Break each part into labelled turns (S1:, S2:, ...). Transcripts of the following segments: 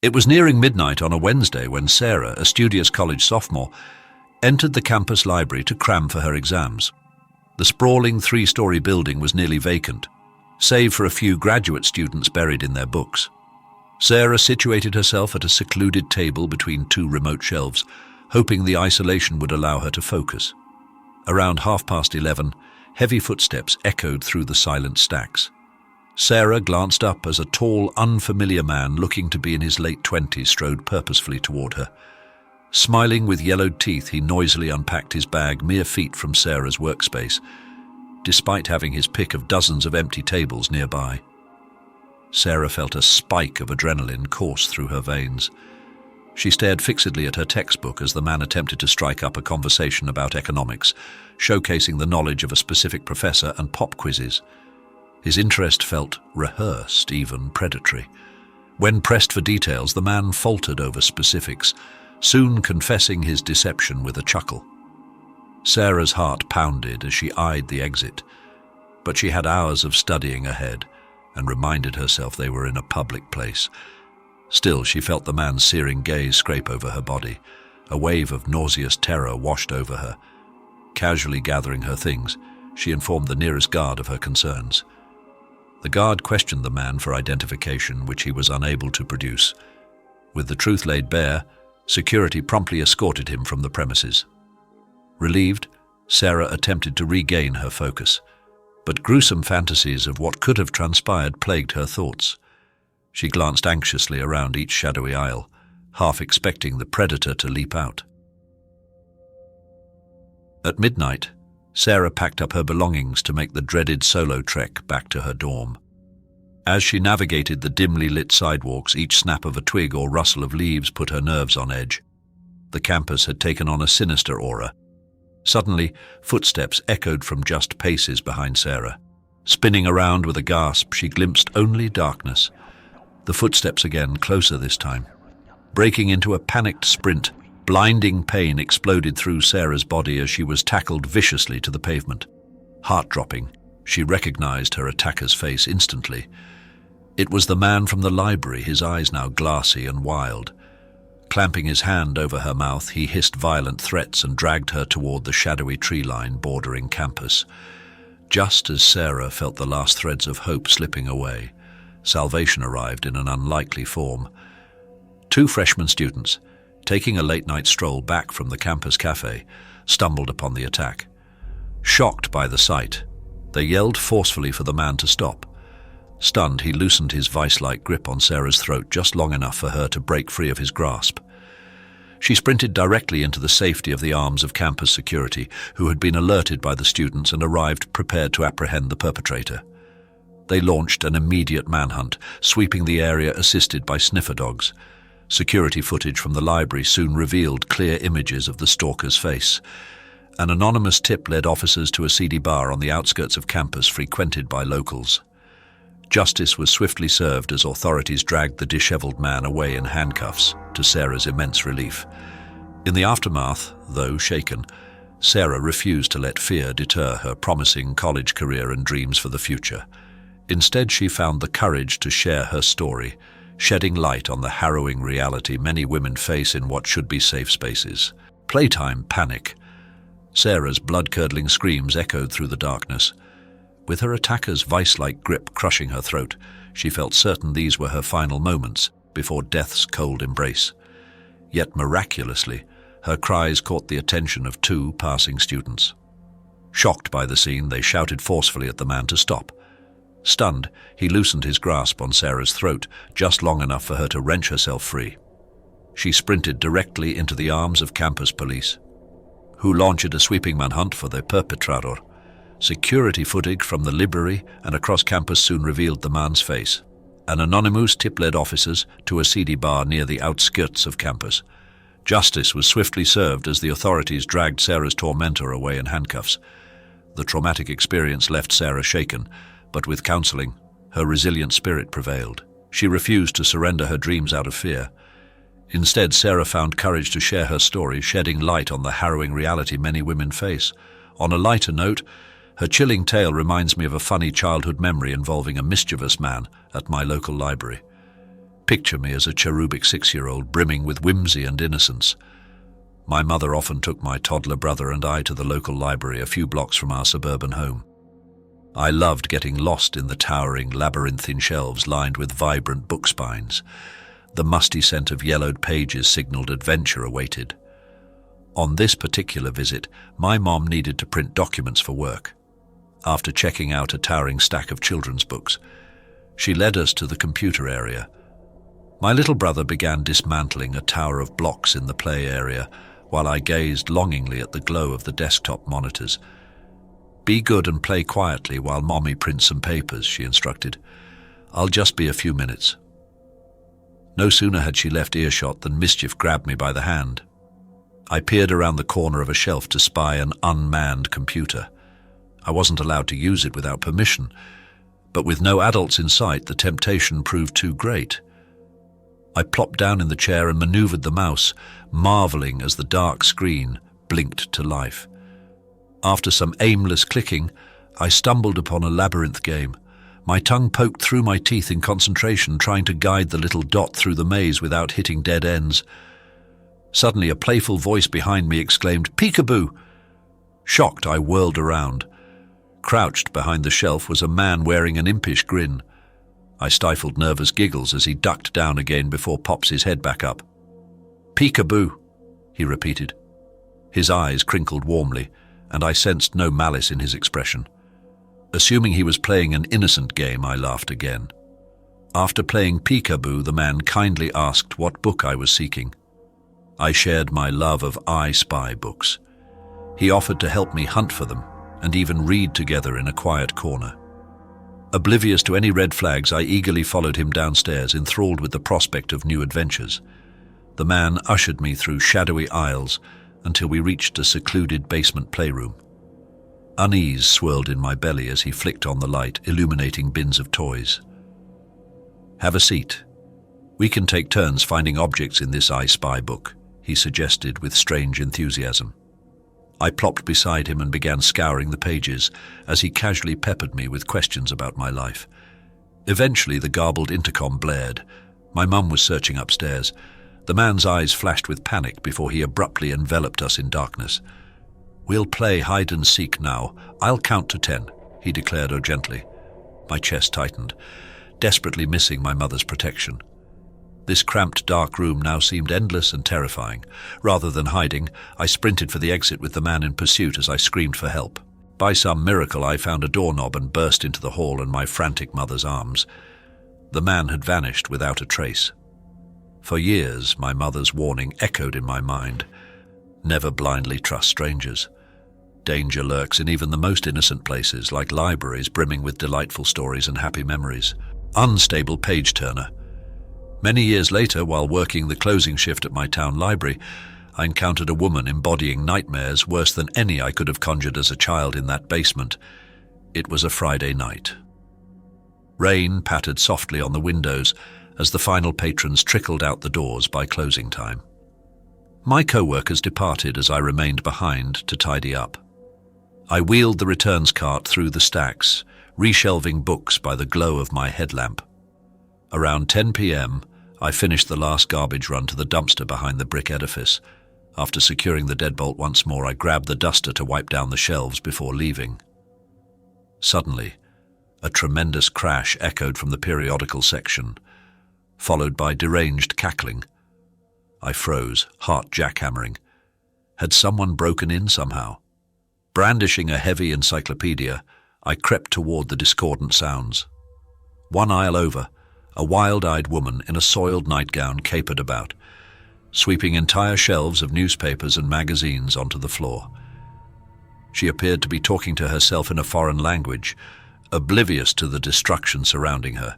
S1: It was nearing midnight on a Wednesday when Sarah, a studious college sophomore, entered the campus library to cram for her exams. The sprawling three-story building was nearly vacant, save for a few graduate students buried in their books. Sarah situated herself at a secluded table between two remote shelves, hoping the isolation would allow her to focus. Around 11:30, heavy footsteps echoed through the silent stacks. Sarah glanced up as a tall, unfamiliar man looking to be in his late 20s strode purposefully toward her. Smiling with yellowed teeth, he noisily unpacked his bag mere feet from Sarah's workspace, despite having his pick of dozens of empty tables nearby. Sarah felt a spike of adrenaline course through her veins. She stared fixedly at her textbook as the man attempted to strike up a conversation about economics, showcasing the knowledge of a specific professor and pop quizzes. His interest felt rehearsed, even predatory. When pressed for details, the man faltered over specifics, soon confessing his deception with a chuckle. Sarah's heart pounded as she eyed the exit, but she had hours of studying ahead and reminded herself they were in a public place. Still, she felt the man's searing gaze scrape over her body. A wave of nauseous terror washed over her. Casually gathering her things, she informed the nearest guard of her concerns. The guard questioned the man for identification, which he was unable to produce. With the truth laid bare, security promptly escorted him from the premises. Relieved, Sarah attempted to regain her focus, but gruesome fantasies of what could have transpired plagued her thoughts. She glanced anxiously around each shadowy aisle, half expecting the predator to leap out. At midnight, Sarah packed up her belongings to make the dreaded solo trek back to her dorm. As she navigated the dimly lit sidewalks, each snap of a twig or rustle of leaves put her nerves on edge. The campus had taken on a sinister aura. Suddenly, footsteps echoed from just paces behind Sarah. Spinning around with a gasp, she glimpsed only darkness. The footsteps again, closer this time. Breaking into a panicked sprint, blinding pain exploded through Sarah's body as she was tackled viciously to the pavement. Heart-dropping, she recognized her attacker's face instantly. It was the man from the library, his eyes now glassy and wild. Clamping his hand over her mouth, he hissed violent threats and dragged her toward the shadowy tree line bordering campus. Just as Sarah felt the last threads of hope slipping away, salvation arrived in an unlikely form. Two freshman students, taking a late-night stroll back from the campus cafe, stumbled upon the attack. Shocked by the sight, they yelled forcefully for the man to stop. Stunned, he loosened his vice-like grip on Sarah's throat just long enough for her to break free of his grasp. She sprinted directly into the safety of the arms of campus security, who had been alerted by the students and arrived prepared to apprehend the perpetrator. They launched an immediate manhunt, sweeping the area assisted by sniffer dogs. Security footage from the library soon revealed clear images of the stalker's face. An anonymous tip led officers to a seedy bar on the outskirts of campus frequented by locals. Justice was swiftly served as authorities dragged the disheveled man away in handcuffs, to Sarah's immense relief. In the aftermath, though shaken, Sarah refused to let fear deter her promising college career and dreams for the future. Instead, she found the courage to share her story, shedding light on the harrowing reality many women face in what should be safe spaces. Playtime panic. Sarah's blood-curdling screams echoed through the darkness. With her attacker's vice-like grip crushing her throat, she felt certain these were her final moments before death's cold embrace. Yet miraculously, her cries caught the attention of two passing students. Shocked by the scene, they shouted forcefully at the man to stop. Stunned, he loosened his grasp on Sarah's throat just long enough for her to wrench herself free. She sprinted directly into the arms of campus police, who launched a sweeping manhunt for the perpetrator. Security footage from the library and across campus soon revealed the man's face. An anonymous tip led officers to a seedy bar near the outskirts of campus. Justice was swiftly served as the authorities dragged Sarah's tormentor away in handcuffs. The traumatic experience left Sarah shaken, but with counseling, her resilient spirit prevailed. She refused to surrender her dreams out of fear. Instead, Sarah found courage to share her story, shedding light on the harrowing reality many women face. On a lighter note, her chilling tale reminds me of a funny childhood memory involving a mischievous man at my local library. Picture me as a cherubic 6-year-old brimming with whimsy and innocence. My mother often took my toddler brother and I to the local library a few blocks from our suburban home. I loved getting lost in the towering labyrinthine shelves lined with vibrant book spines. The musty scent of yellowed pages signaled adventure awaited. On this particular visit, my mom needed to print documents for work. After checking out a towering stack of children's books, she led us to the computer area. My little brother began dismantling a tower of blocks in the play area, while I gazed longingly at the glow of the desktop monitors. "Be good and play quietly while Mommy prints some papers," she instructed. "I'll just be a few minutes." No sooner had she left earshot than mischief grabbed me by the hand. I peered around the corner of a shelf to spy an unmanned computer. I wasn't allowed to use it without permission, but with no adults in sight, the temptation proved too great. I plopped down in the chair and maneuvered the mouse, marveling as the dark screen blinked to life. After some aimless clicking, I stumbled upon a labyrinth game. My tongue poked through my teeth in concentration, trying to guide the little dot through the maze without hitting dead ends. Suddenly, a playful voice behind me exclaimed, "Peekaboo!" Shocked, I whirled around. Crouched behind the shelf was a man wearing an impish grin. I stifled nervous giggles as he ducked down again before pops his head back up. "Peekaboo," he repeated. His eyes crinkled warmly, and I sensed no malice in his expression. Assuming he was playing an innocent game, I laughed again. After playing peekaboo, the man kindly asked what book I was seeking. I shared my love of I Spy books. He offered to help me hunt for them, and even read together in a quiet corner. Oblivious to any red flags, I eagerly followed him downstairs, enthralled with the prospect of new adventures. The man ushered me through shadowy aisles until we reached a secluded basement playroom. Unease swirled in my belly as he flicked on the light, illuminating bins of toys. "Have a seat. We can take turns finding objects in this I Spy book," he suggested with strange enthusiasm. I plopped beside him and began scouring the pages as he casually peppered me with questions about my life. Eventually, the garbled intercom blared. My mum was searching upstairs. The man's eyes flashed with panic before he abruptly enveloped us in darkness. "We'll play hide and seek now. I'll count to 10, he declared gently. My chest tightened, desperately missing my mother's protection. This cramped, dark room now seemed endless and terrifying. Rather than hiding, I sprinted for the exit with the man in pursuit as I screamed for help. By some miracle, I found a doorknob and burst into the hall in my frantic mother's arms. The man had vanished without a trace. For years, my mother's warning echoed in my mind. Never blindly trust strangers. Danger lurks in even the most innocent places, like libraries brimming with delightful stories and happy memories. Unstable page-turner. Many years later, while working the closing shift at my town library, I encountered a woman embodying nightmares worse than any I could have conjured as a child in that basement. It was a Friday night. Rain pattered softly on the windows as the final patrons trickled out the doors by closing time. My co-workers departed as I remained behind to tidy up. I wheeled the returns cart through the stacks, reshelving books by the glow of my headlamp. Around 10 p.m., I finished the last garbage run to the dumpster behind the brick edifice. After securing the deadbolt once more, I grabbed the duster to wipe down the shelves before leaving. Suddenly, a tremendous crash echoed from the periodical section, followed by deranged cackling. I froze, heart jackhammering. Had someone broken in somehow? Brandishing a heavy encyclopedia, I crept toward the discordant sounds. One aisle over, a wild-eyed woman in a soiled nightgown capered about, sweeping entire shelves of newspapers and magazines onto the floor. She appeared to be talking to herself in a foreign language, oblivious to the destruction surrounding her.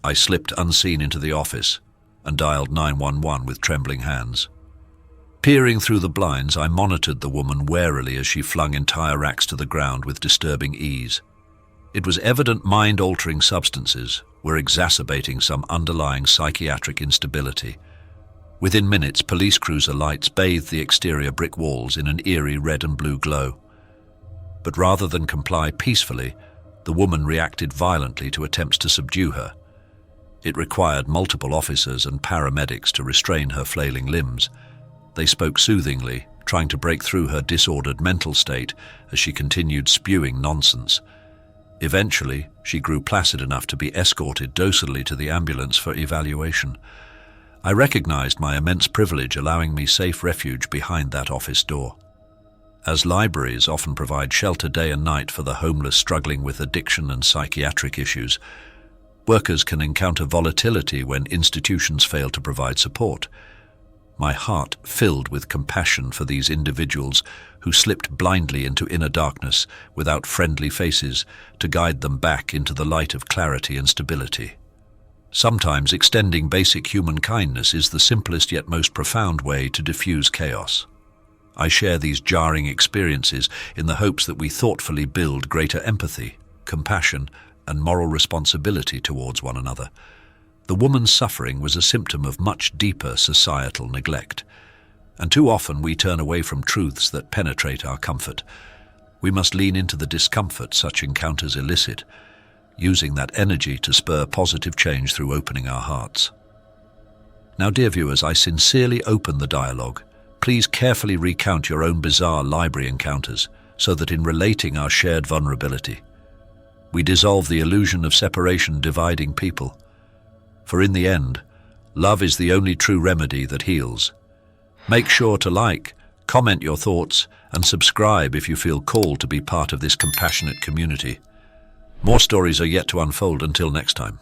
S1: I slipped unseen into the office and dialed 911 with trembling hands. Peering through the blinds, I monitored the woman warily as she flung entire racks to the ground with disturbing ease. It was evident mind-altering substances were exacerbating some underlying psychiatric instability. Within minutes, police cruiser lights bathed the exterior brick walls in an eerie red and blue glow. But rather than comply peacefully, the woman reacted violently to attempts to subdue her. It required multiple officers and paramedics to restrain her flailing limbs. They spoke soothingly, trying to break through her disordered mental state as she continued spewing nonsense. Eventually, she grew placid enough to be escorted docilely to the ambulance for evaluation. I recognized my immense privilege allowing me safe refuge behind that office door. As libraries often provide shelter day and night for the homeless struggling with addiction and psychiatric issues, workers can encounter volatility when institutions fail to provide support. My heart filled with compassion for these individuals who slipped blindly into inner darkness without friendly faces to guide them back into the light of clarity and stability. Sometimes extending basic human kindness is the simplest yet most profound way to diffuse chaos. I share these jarring experiences in the hopes that we thoughtfully build greater empathy, compassion, and moral responsibility towards one another. The woman's suffering was a symptom of much deeper societal neglect, and too often we turn away from truths that penetrate our comfort. We must lean into the discomfort such encounters elicit, using that energy to spur positive change through opening our hearts. Now, dear viewers, I sincerely open the dialogue. Please carefully recount your own bizarre library encounters so that in relating our shared vulnerability, we dissolve the illusion of separation dividing people. For in the end, love is the only true remedy that heals. Make sure to like, comment your thoughts, and subscribe if you feel called to be part of this compassionate community. More stories are yet to unfold. Until next time.